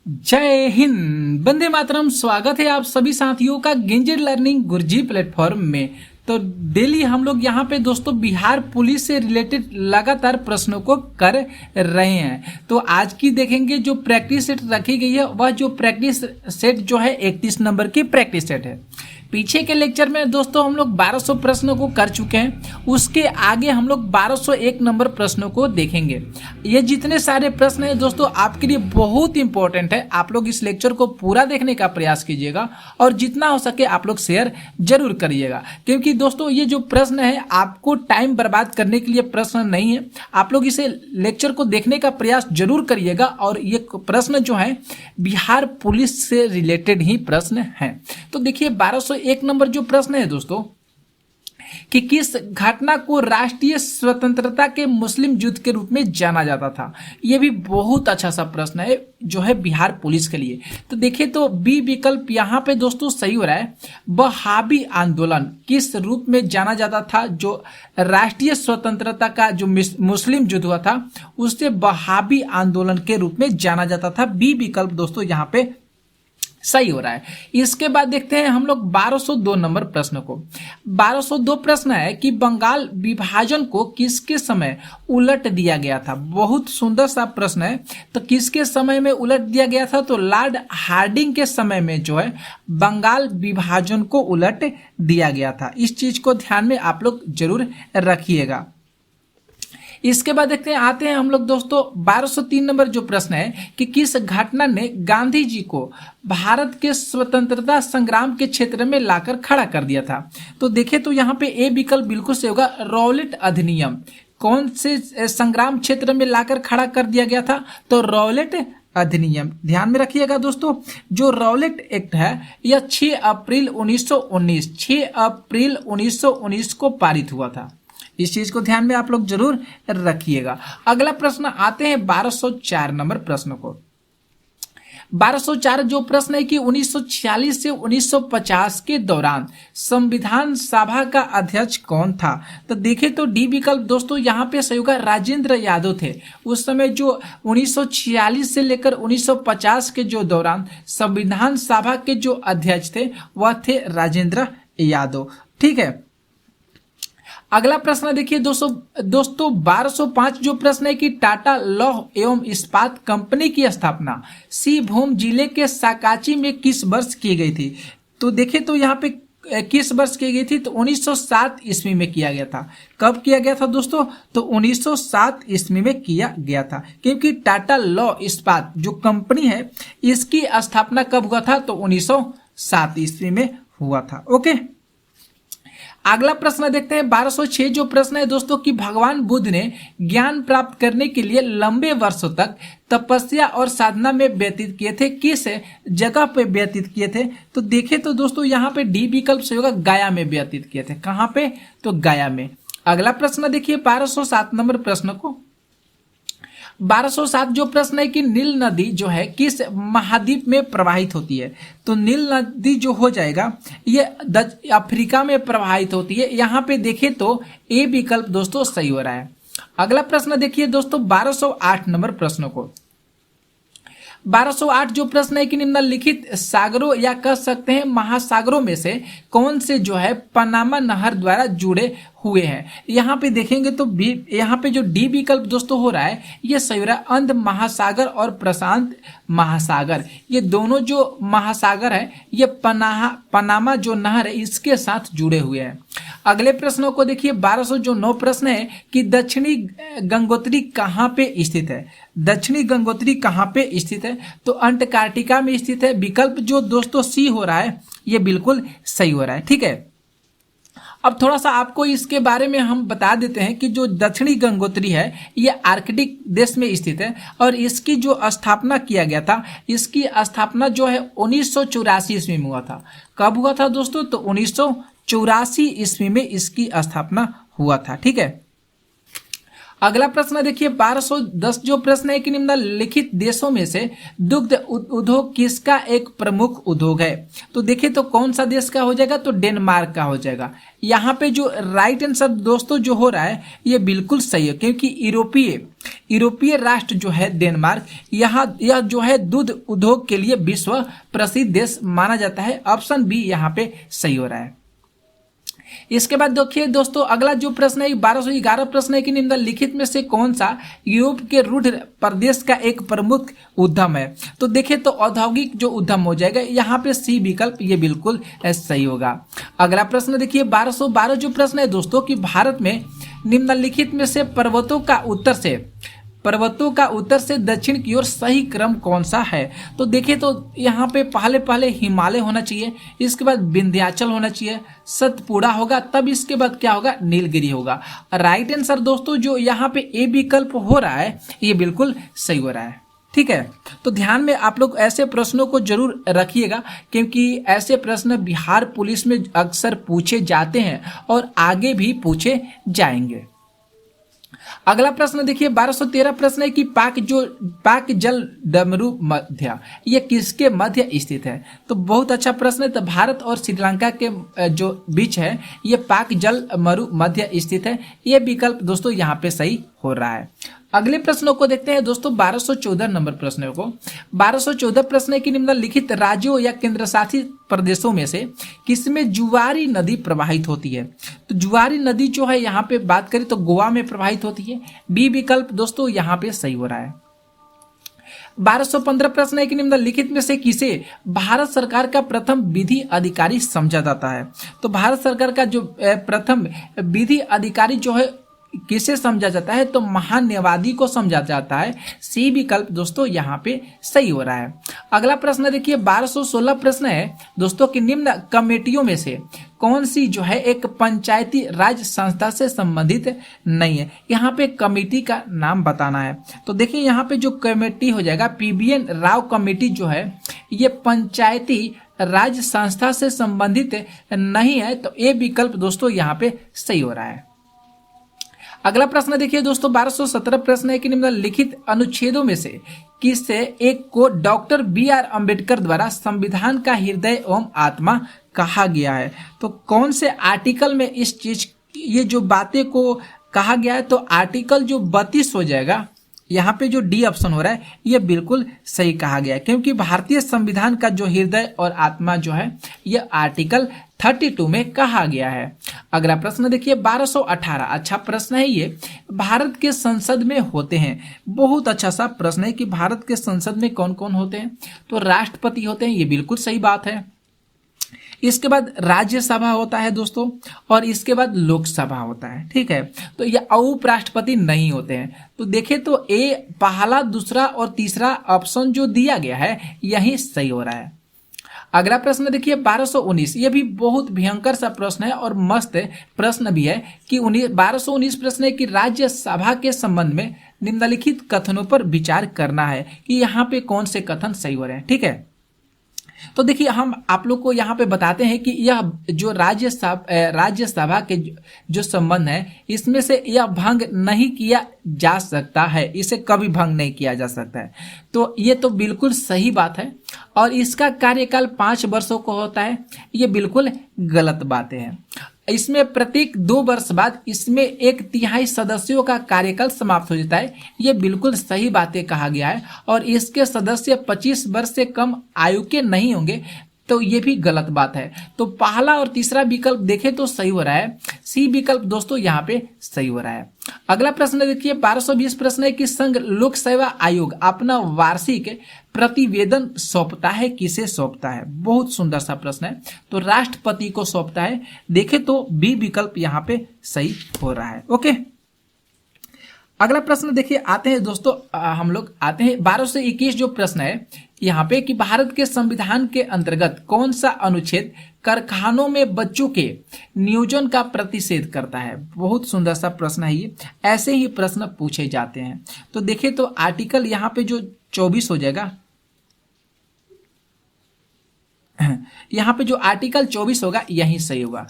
जय हिंद, वंदे मातरम। स्वागत है आप सभी साथियों का गेंजेड लर्निंग गुरुजी प्लेटफॉर्म में। तो डेली हम लोग यहाँ पे दोस्तों बिहार पुलिस से रिलेटेड लगातार प्रश्नों को कर रहे हैं। तो आज की देखेंगे जो प्रैक्टिस सेट रखी गई है वह जो प्रैक्टिस सेट जो है 31 नंबर की प्रैक्टिस सेट है। पीछे के लेक्चर में दोस्तों हम लोग 1200 प्रश्नों को कर चुके हैं। उसके आगे हम लोग 1201 नंबर प्रश्नों को देखेंगे। ये जितने सारे प्रश्न हैं दोस्तों आपके लिए बहुत इंपॉर्टेंट है। आप लोग इस लेक्चर को पूरा देखने का प्रयास कीजिएगा और जितना हो सके आप लोग शेयर जरूर करिएगा, क्योंकि दोस्तों ये जो प्रश्न है आपको टाइम बर्बाद करने के लिए प्रश्न नहीं है। आप लोग इसे लेक्चर को देखने का प्रयास जरूर करिएगा और ये प्रश्न जो है बिहार पुलिस से रिलेटेड ही प्रश्न है। तो देखिए 1201 नंबर जो प्रश्न है दोस्तों कि किस घटना को राष्ट्रीय स्वतंत्रता के मुस्लिम युद्ध के रूप में जाना जाता था। यह भी बहुत अच्छा सा प्रश्न है जो है बिहार पुलिस के लिए। तो देखिए तो बी विकल्प यहाँ पे दोस्तों सही हो रहा है। वहाबी आंदोलन किस रूप में जाना जाता था? जो राष्ट्रीय स्वतंत्रता का जो मुस्लिम युद्ध हुआ था उससे वहाबी आंदोलन के रूप में जाना जाता था। बी विकल्प दोस्तों यहाँ पे सही हो रहा है। इसके बाद देखते हैं हम लोग 1202 नंबर प्रश्न को। 1202 प्रश्न है कि बंगाल विभाजन को किसके समय उलट दिया गया था? बहुत सुंदर सा प्रश्न है। तो किसके समय में उलट दिया गया था? तो लॉर्ड हार्डिंग के समय में जो है बंगाल विभाजन को उलट दिया गया था। इस चीज को ध्यान में आप लोग जरूर रखिएगा। इसके बाद देखते हैं आते हैं हम लोग दोस्तों 1203 नंबर जो प्रश्न है कि किस घटना ने गांधी जी को भारत के स्वतंत्रता संग्राम के क्षेत्र में लाकर खड़ा कर दिया था? तो देखें तो यहाँ पे ए विकल्प बिल्कुल सही होगा। रॉलेट अधिनियम कौन से संग्राम क्षेत्र में लाकर खड़ा कर दिया गया था? तो रॉलेट अधिनियम ध्यान में रखिएगा दोस्तों। जो रॉलेट एक्ट है यह 6 अप्रैल 1919 को पारित हुआ था। इस चीज को ध्यान में आप लोग जरूर रखिएगा। अगला प्रश्न आते हैं 1204 नंबर प्रश्न को। 1204 जो प्रश्न है कि 1946 से 1950 के दौरान संविधान सभा का अध्यक्ष कौन था? तो देखें तो डी विकल्प दोस्तों यहाँ पे सही होगा। राजेंद्र यादव थे। उस समय जो 1946 से लेकर 1950 के जो दौरान संविधान सभा के जो अध्यक्ष थे वह थे राजेंद्र यादव। ठीक है। अगला प्रश्न देखिए दोस्तों 1205 जो प्रश्न है कि टाटा लौह एवं इस्पात कंपनी की स्थापना सिंहभूम जिले के साकाची में किस वर्ष की गई थी? तो देखिए तो यहाँ पे किस वर्ष की गई थी? तो 1907 ईस्वी में किया गया था। कब किया गया था दोस्तों? तो 1907 ईस्वी में किया गया था, क्योंकि टाटा लौह इस्पात जो कंपनी है इसकी स्थापना कब हुआ था? तो 1907 ईस्वी में हुआ था। ओके। अगला प्रश्न देखते हैं 1206 जो प्रश्न है दोस्तों कि भगवान बुद्ध ने ज्ञान प्राप्त करने के लिए लंबे वर्षों तक तपस्या और साधना में व्यतीत किए थे। किस जगह पे व्यतीत किए थे? तो देखें तो दोस्तों यहाँ पे डी विकल्प से होगा। गया में व्यतीत किए थे। कहाँ पे? तो गया में। अगला प्रश्न देखिए 1207 नंबर प्रश्न को। 1207 जो प्रश्न है कि नील नदी जो है किस महाद्वीप में प्रवाहित होती है? तो नील नदी जो हो जाएगा ये अफ्रीका में प्रवाहित होती है। यहाँ पे देखें तो ए विकल्प दोस्तों सही हो रहा है। अगला प्रश्न देखिए दोस्तों 1208 नंबर प्रश्न को। 1208 जो प्रश्न है कि निम्नलिखित सागरों या कह सकते हैं महासागरों में से कौन से जो है पनामा नहर द्वारा जुड़े हुए हैं? यहाँ पे देखेंगे तो यहाँ पे जो डी विकल्प दोस्तों हो रहा है ये सही हो रहा है। अंध महासागर और प्रशांत महासागर ये दोनों जो महासागर है ये पनामा जो नहर है इसके साथ जुड़े हुए हैं। अगले प्रश्नों को देखिए 1200 जो 9 प्रश्न है कि दक्षिणी गंगोत्री कहाँ पे स्थित है? दक्षिणी गंगोत्री कहाँ पे स्थित है? तो अंटार्कटिका में स्थित है। विकल्प जो दोस्तों सी हो रहा है ये बिल्कुल सही हो रहा है। ठीक है। अब थोड़ा सा आपको इसके बारे में हम बता देते हैं कि जो दक्षिणी गंगोत्री है ये आर्कटिक देश में स्थित है और इसकी जो स्थापना किया गया था इसकी स्थापना जो है 1984 ईस्वी में हुआ था। कब हुआ था दोस्तों? तो 1984 ईस्वी में इसकी स्थापना हुआ था। ठीक है। अगला प्रश्न देखिए 1210 जो प्रश्न है कि निम्नलिखित देशों में से दुग्ध उद्योग किसका एक प्रमुख उद्योग है। तो देखिए तो कौन सा देश का हो जाएगा, तो डेनमार्क का हो जाएगा। यहाँ पे जो राइट आंसर दोस्तों जो हो रहा है ये बिल्कुल सही है, क्योंकि यूरोपीय राष्ट्र जो है डेनमार्क, यह जो है दूध उद्योग के लिए विश्व प्रसिद्ध देश माना जाता है। ऑप्शन बी यहाँ पे सही हो रहा है। इसके बाद देखिए दोस्तों अगला जो प्रश्न है 1211 प्रश्न है कि निम्नलिखित में से कौन सा यूरोप के रूढ़ प्रदेश का एक प्रमुख उद्यम है। तो देखिए तो औद्योगिक जो उद्यम हो जाएगा, यहाँ पे सी विकल्प ये बिल्कुल सही होगा। अगला प्रश्न देखिए 1212 जो प्रश्न है दोस्तों कि भारत में निम्नलिखित में से पर्वतों का उत्तर से दक्षिण की ओर सही क्रम कौन सा है। तो देखिए तो यहाँ पे पहले हिमालय होना चाहिए, इसके बाद विंध्याचल होना चाहिए, सतपुड़ा होगा, तब इसके बाद क्या होगा, नीलगिरी होगा। राइट आंसर दोस्तों जो यहाँ पे ए विकल्प हो रहा है ये बिल्कुल सही हो रहा है। ठीक है, तो ध्यान में आप लोग ऐसे प्रश्नों को जरूर रखिएगा, क्योंकि ऐसे प्रश्न बिहार पुलिस में अक्सर पूछे जाते हैं और आगे भी पूछे जाएंगे। अगला प्रश्न देखिए 1213 प्रश्न है कि पाक जल डमरू मध्य ये किसके मध्य स्थित है। तो बहुत अच्छा प्रश्न है। तो भारत और श्रीलंका के जो बीच है ये पाक जल मरु मध्य स्थित है। ये विकल्प दोस्तों यहाँ पे सही हो रहा है। अगले प्रश्नों को देखते हैं दोस्तों 1214 नंबर प्रश्न को। 1214 प्रश्न है कि निम्नलिखित राज्यों या केंद्र शासित प्रदेशों में से किसमें जुआरी नदी प्रवाहित होती है। तो जुआरी नदी जो है यहाँ पे बात करें तो गोवा में प्रवाहित होती है। बी विकल्प दोस्तों यहाँ पे सही हो रहा है। 1215 प्रश्न है कि निम्नलिखित में से किसे भारत सरकार का प्रथम विधि अधिकारी समझा जाता है। तो भारत सरकार का जो प्रथम विधि अधिकारी जो है किसे समझा जाता है, तो महान्यायवादी को समझा जाता है। सी विकल्प दोस्तों यहाँ पे सही हो रहा है। अगला प्रश्न देखिए 1216 प्रश्न है दोस्तों कि निम्न कमेटियों में से कौन सी जो है एक पंचायती राज संस्था से संबंधित नहीं है। यहाँ पे कमेटी का नाम बताना है। तो देखिए यहाँ पे जो कमेटी हो जाएगा PBN राव कमेटी जो है ये पंचायती राज संस्था से संबंधित नहीं है। तो ये विकल्प दोस्तों यहाँ पे सही हो रहा है। अगला प्रश्न देखिए दोस्तों 1217 प्रश्न है कि निम्नलिखित अनुच्छेदों में से किससे एक को डॉक्टर BR अम्बेडकर द्वारा संविधान का हृदय एवं आत्मा कहा गया है। तो कौन से आर्टिकल में इस चीज ये जो बातें को कहा गया है। तो आर्टिकल जो 32 हो जाएगा, यहाँ पे जो डी ऑप्शन हो रहा है ये बिल्कुल सही कहा गया है, क्योंकि भारतीय संविधान का जो हृदय और आत्मा जो है ये आर्टिकल 32 में कहा गया है। अगला प्रश्न देखिए 1218 अच्छा प्रश्न है ये, भारत के संसद में होते हैं। बहुत अच्छा सा प्रश्न है कि भारत के संसद में कौन कौन होते हैं। तो राष्ट्रपति होते हैं, ये बिल्कुल सही बात है। इसके बाद राज्यसभा होता है दोस्तों, और इसके बाद लोकसभा होता है। ठीक है, तो ये उपराष्ट्रपति नहीं होते हैं। तो देखें तो ए पहला, दूसरा और तीसरा ऑप्शन जो दिया गया है यही सही हो रहा है। अगला प्रश्न देखिए 1219, ये भी बहुत भयंकर सा प्रश्न है और मस्त प्रश्न भी है कि 1219 प्रश्न है कि राज्यसभा के संबंध में निम्नलिखित कथनों पर विचार करना है कि यहाँ पे कौन से कथन सही हो रहे हैं। ठीक है, तो देखिए हम आप लोग को यहाँ पे बताते हैं कि यह जो राज्यसभा के जो संबंध है इसमें से यह भंग नहीं किया जा सकता है, इसे कभी भंग नहीं किया जा सकता है। तो ये तो बिल्कुल सही बात है, और इसका कार्यकाल 5 वर्षों को होता है, ये बिल्कुल गलत बातें हैं। इसमें प्रत्येक 2 वर्ष बाद इसमें 1/3 सदस्यों का कार्यकाल समाप्त हो जाता है, ये बिल्कुल सही बातें कहा गया है। और इसके सदस्य 25 वर्ष से कम आयु के नहीं होंगे, तो ये भी गलत बात है। तो पहला और तीसरा विकल्प देखें तो सही हो रहा है। सी विकल्प दोस्तों यहाँ पे सही हो रहा है। अगला प्रश्न देखिए 1220 प्रश्न है कि संघ लोक सेवा आयोग अपना वार्षिक प्रतिवेदन सौंपता है, किसे सौंपता है। बहुत सुंदर सा प्रश्न है, तो राष्ट्रपति को सौंपता है। देखें तो बी विकल्प यहाँ पे सही हो रहा है। ओके, अगला प्रश्न देखिए आते हैं दोस्तों, हम लोग आते हैं 1221 जो प्रश्न है यहाँ पे कि भारत के संविधान के अंतर्गत कौन सा अनुच्छेद कारखानों में बच्चों के नियोजन का प्रतिषेध करता है। बहुत सुंदर सा प्रश्न है ये, ऐसे ही प्रश्न पूछे जाते हैं। तो देखिए तो आर्टिकल यहाँ पे जो 24 हो जाएगा, यहाँ पे जो आर्टिकल 24 होगा यही सही होगा।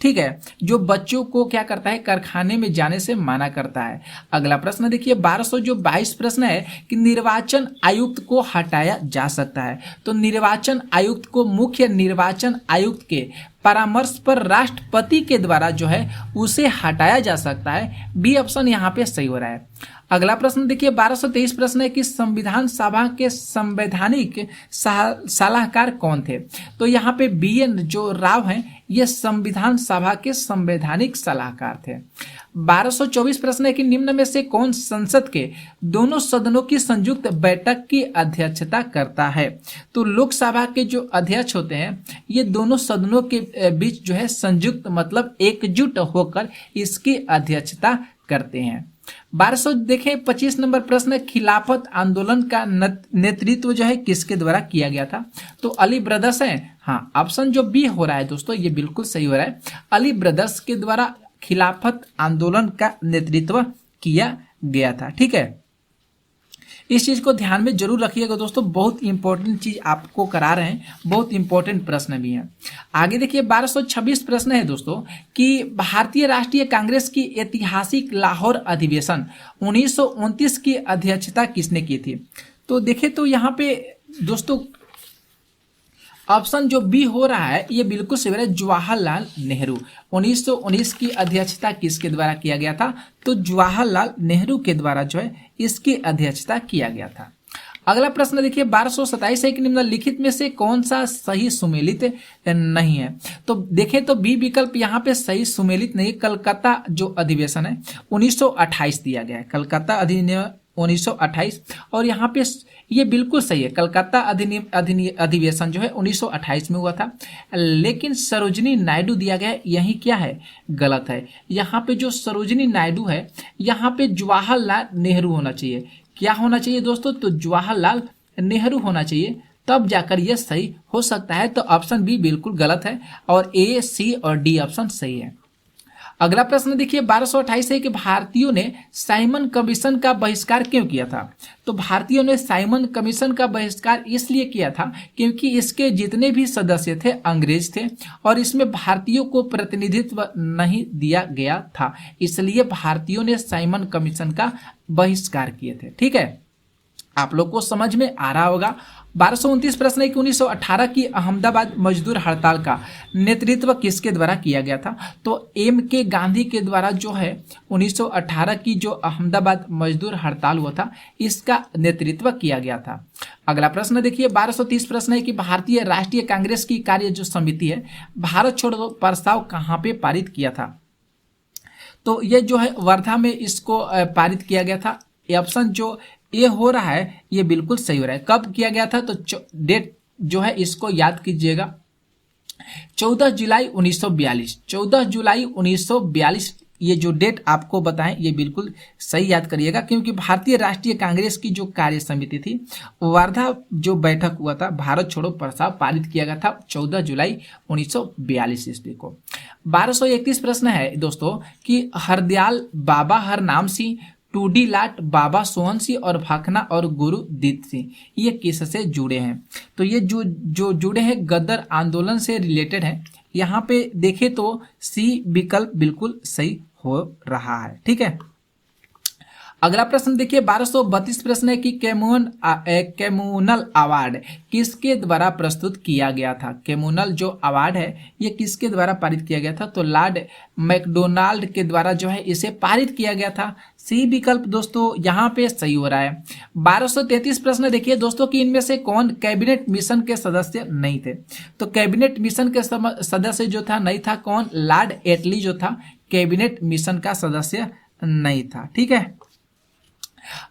ठीक है, जो बच्चों को क्या करता है, कारखाने में जाने से मना करता है। अगला प्रश्न देखिए 1222 प्रश्न है कि निर्वाचन आयुक्त को हटाया जा सकता है। तो निर्वाचन आयुक्त को मुख्य निर्वाचन आयुक्त के परामर्श पर राष्ट्रपति के द्वारा जो है उसे हटाया जा सकता है। बी ऑप्शन यहाँ पे सही हो रहा है। अगला प्रश्न देखिए 1223 प्रश्न है कि संविधान सभा के संवैधानिक सलाहकार कौन थे। तो यहाँ पे BN जो राव हैं ये संविधान सभा के संवैधानिक सलाहकार थे। 1224 प्रश्न है कि निम्न में से कौन संसद के दोनों सदनों की संयुक्त बैठक की अध्यक्षता करता है। तो लोकसभा के जो अध्यक्ष होते हैं ये दोनों सदनों के बीच जो है संयुक्त मतलब एकजुट होकर इसकी अध्यक्षता करते हैं। 1200 देखें 25 नंबर प्रश्न, खिलाफत आंदोलन का नेतृत्व जो है किसके द्वारा किया गया था। तो अली ब्रदर्स है। हाँ, ऑप्शन जो बी हो रहा है दोस्तों ये बिल्कुल सही हो रहा है। अली ब्रदर्स के द्वारा खिलाफत आंदोलन का नेतृत्व किया गया था। ठीक है, इस चीज को ध्यान में जरूर रखिएगा दोस्तों, बहुत इंपॉर्टेंट चीज आपको करा रहे हैं, बहुत इंपॉर्टेंट प्रश्न भी है। आगे देखिए 1226 प्रश्न है दोस्तों कि भारतीय राष्ट्रीय कांग्रेस की ऐतिहासिक लाहौर अधिवेशन 1929 की अध्यक्षता किसने की थी। तो देखें तो यहाँ पे दोस्तों ऑप्शन जो बी हो रहा है ये बिल्कुल सही है, जवाहरलाल नेहरू। 1919 की अध्यक्षता किसके द्वारा किया गया था। तो जवाहरलाल नेहरू के द्वारा जो है इसकी अध्यक्षता किया गया था। अगला प्रश्न देखिए 1227 है कि निम्नलिखित में से कौन सा सही सुमेलित नहीं है। तो देखें तो बी विकल्प यहाँ पे सही सुमेलित नहीं। कलकत्ता जो अधिवेशन है 1928 दिया गया है, कलकत्ता अधिनियम 1928, और यहाँ पे ये बिल्कुल सही है, कलकत्ता अधिवेशन जो है 1928 में हुआ था। लेकिन सरोजिनी नायडू दिया गया है, यही क्या है, गलत है। यहाँ पे जो सरोजिनी नायडू है यहाँ पे जवाहरलाल नेहरू होना चाहिए। क्या होना चाहिए दोस्तों, तो जवाहरलाल नेहरू होना चाहिए, तब जाकर यह सही हो सकता है। तो ऑप्शन बी बिल्कुल गलत है और ए, सी और डी ऑप्शन सही है। अगला प्रश्न देखिए 1228 है कि भारतीयों ने साइमन कमीशन का बहिष्कार क्यों किया था। तो भारतीयों ने साइमन कमीशन का बहिष्कार इसलिए किया था क्योंकि इसके जितने भी सदस्य थे अंग्रेज थे और इसमें भारतीयों को प्रतिनिधित्व नहीं दिया गया था, इसलिए भारतीयों ने साइमन कमीशन का बहिष्कार किए थे। ठीक है, आप लोग को समझ में आ रहा होगा। 1229 प्रश्न है कि 1918 की अहमदाबाद मजदूर हड़ताल का नेतृत्व किसके द्वारा किया गया था। तो MK गांधी के द्वारा जो है 1918 की जो अहमदाबाद मजदूर हड़ताल हुआ था इसका नेतृत्व किया गया था। अगला प्रश्न देखिए 1230 प्रश्न है कि भारतीय राष्ट्रीय कांग्रेस की कार्य जो समिति है भारत छोड़ो प्रस्ताव कहाँ पे पारित किया था। तो ये जो है वर्धा में इसको पारित किया गया था। ये ऑप्शन जो ये हो रहा है ये बिल्कुल सही हो रहा है। कब किया गया था, तो डेट जो है इसको याद कीजिएगा, 14 जुलाई 1942। 14 जुलाई 1942 ये जो डेट आपको बताएं ये बिल्कुल सही याद करिएगा, क्योंकि भारतीय राष्ट्रीय कांग्रेस की जो कार्य समिति थी वर्धा जो बैठक हुआ था भारत छोड़ो प्रस्ताव पारित किया गया था 14 जुलाई 1942 ईस्वी को। 1231 प्रश्न है दोस्तों कि हरदयाल बाबा हरनाम सिंह, टूडी लाट, बाबा सोहन सिंह और भाखना और गुरुदीत सिंह ये किससे जुड़े हैं। तो ये जो जुड़े हैं गदर आंदोलन से रिलेटेड है। यहाँ पे देखें तो सी विकल्प बिल्कुल सही हो रहा है। ठीक है, अगला प्रश्न देखिए 1232 प्रश्न है कि कैमुनल अवार्ड किसके द्वारा प्रस्तुत किया गया था। कैमुनल जो अवार्ड है ये किसके द्वारा पारित किया गया था। तो लॉर्ड मैकडोनाल्ड के द्वारा जो है इसे पारित किया गया था। सी विकल्प दोस्तों यहाँ पे सही हो रहा है। 1233 प्रश्न देखिए दोस्तों कि इनमें से कौन कैबिनेट मिशन के सदस्य नहीं थे। तो कैबिनेट मिशन के सदस्य जो था नहीं था कौन, लॉर्ड एटली जो था कैबिनेट मिशन का सदस्य नहीं था। ठीक है,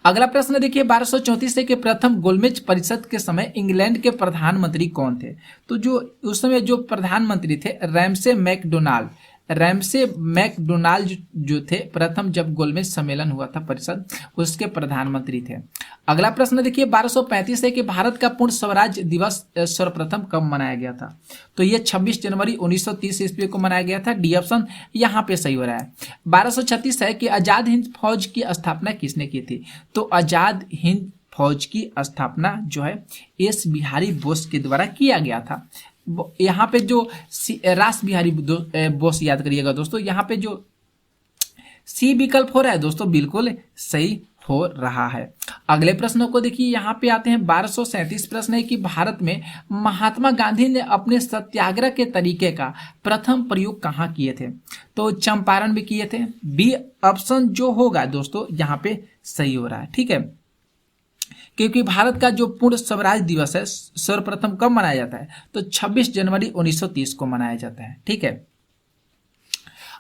अगला प्रश्न देखिए 1234 से कि प्रथम गोलमेज परिषद के समय इंग्लैंड के प्रधानमंत्री कौन थे। तो जो उस समय जो प्रधानमंत्री थे रैमसे मैकडोनाल्ड जो थे प्रथम जब गोलमेज सम्मेलन हुआ था परिषद उसके प्रधानमंत्री थे। अगला प्रश्न देखिए 1235 है कि भारत का पूर्ण स्वराज दिवस सर्वप्रथम कब मनाया गया था। तो ये 26 जनवरी 1930 ईस्वी को मनाया गया था। डी ऑप्शन यहाँ पे सही हो रहा है। 1236 है कि आजाद हिंद फौज की स्थापना किसने की थी। तो आजाद हिंद फौज की स्थापना जो है एस बिहारी बोस के द्वारा किया गया था। यहाँ पे जो रास बिहारी बोस याद करिएगा दोस्तों, यहाँ पे जो सी विकल्प हो रहा है दोस्तों बिल्कुल सही हो रहा है। अगले प्रश्नों को देखिए, यहाँ पे आते हैं 1237 प्रश्न है कि भारत में महात्मा गांधी ने अपने सत्याग्रह के तरीके का प्रथम प्रयोग कहाँ किए थे? तो चंपारण में किए थे। बी ऑप्शन जो होगा दोस्तों यहाँ पे सही हो रहा है, ठीक है, क्योंकि भारत का जो पूर्ण स्वराज दिवस है सर्वप्रथम कब मनाया जाता है? तो 26 जनवरी 1930 को मनाया जाता है, ठीक है।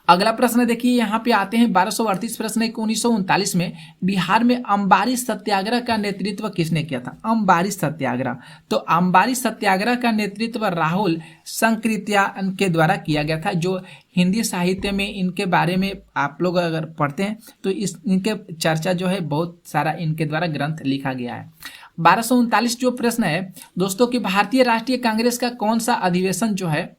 अगला प्रश्न देखिए, यहाँ पे आते हैं 1238 प्रश्न है कि 1939 में बिहार में अंबारी सत्याग्रह का नेतृत्व किसने किया था? अंबारी सत्याग्रह, तो अंबारी सत्याग्रह का नेतृत्व राहुल संकृत्यान के द्वारा किया गया था। जो हिंदी साहित्य में इनके बारे में आप लोग अगर पढ़ते हैं तो इनके चर्चा जो है बहुत सारा इनके द्वारा ग्रंथ लिखा गया है। 1239 जो प्रश्न है दोस्तों कि भारतीय राष्ट्रीय कांग्रेस का कौन सा अधिवेशन जो है,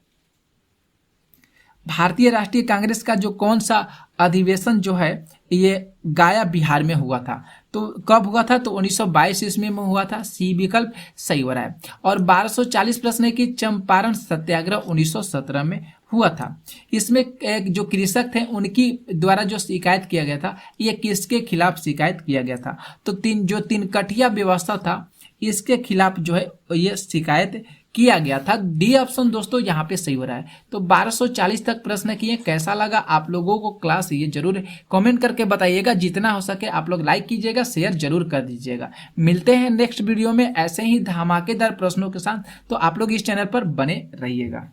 भारतीय राष्ट्रीय कांग्रेस का जो कौन सा अधिवेशन जो है ये गया बिहार में हुआ था? तो कब हुआ था? तो 1922 ईस्वी में हुआ था। सी विकल्प सही हो रहा है। और 1240 प्रश्न है कि चंपारण सत्याग्रह 1917 में हुआ था। इसमें एक जो कृषक थे उनकी द्वारा जो शिकायत किया गया था, ये किसके खिलाफ शिकायत किया गया था? तो तीन कठिया व्यवस्था था, इसके खिलाफ जो है ये शिकायत किया गया था। डी ऑप्शन दोस्तों यहाँ पे सही हो रहा है। तो 1240 तक प्रश्न किए, कैसा लगा आप लोगों को क्लास ये जरूर कमेंट करके बताइएगा। जितना हो सके आप लोग लाइक कीजिएगा, शेयर जरूर कर दीजिएगा। मिलते हैं नेक्स्ट वीडियो में ऐसे ही धमाकेदार प्रश्नों के साथ, तो आप लोग इस चैनल पर बने रहिएगा।